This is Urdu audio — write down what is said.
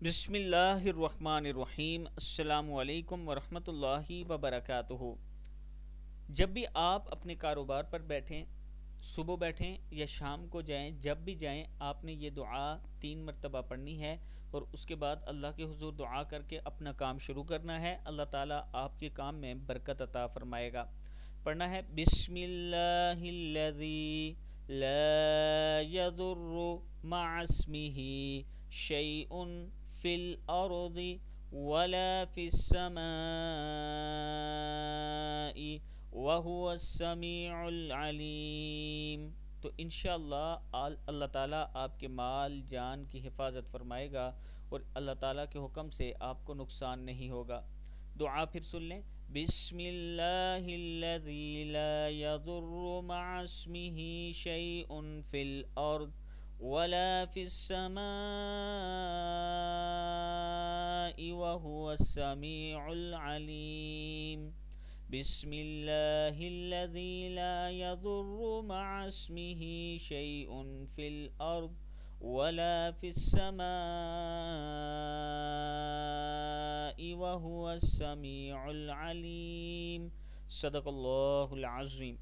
بسم اللہ الرحمن الرحیم۔ السلام علیکم ورحمۃ اللہ وبرکاتہ۔ جب بھی آپ اپنے کاروبار پر بیٹھیں، صبح بیٹھیں یا شام کو جائیں، جب بھی جائیں آپ نے یہ دعا 3 مرتبہ پڑھنی ہے اور اس کے بعد اللہ کے حضور دعا کر کے اپنا کام شروع کرنا ہے۔ اللہ تعالیٰ آپ کے کام میں برکت عطا فرمائے گا۔ پڑھنا ہے بسم اللہ الذی لا یضر مع اسمہ شیء فی الارض ولا فی السماء وهو السمیع العلیم۔ تو انشاءاللہ اللہ تعالیٰ آپ کے مال جان کی حفاظت فرمائے گا اور اللہ تعالیٰ کے حکم سے آپ کو نقصان نہیں ہوگا۔ دعا پھر سن لیں۔ بسم اللہ الذی لا یضر مع اسمہ شیء فی الارض ولا فی السماء وهو السمیع العلیم۔ بسم اللہ الذی لا یضر مع اسمہ شیء فی الارض ولا فی السماء وهو السمیع العلیم۔ صدق اللہ العظیم۔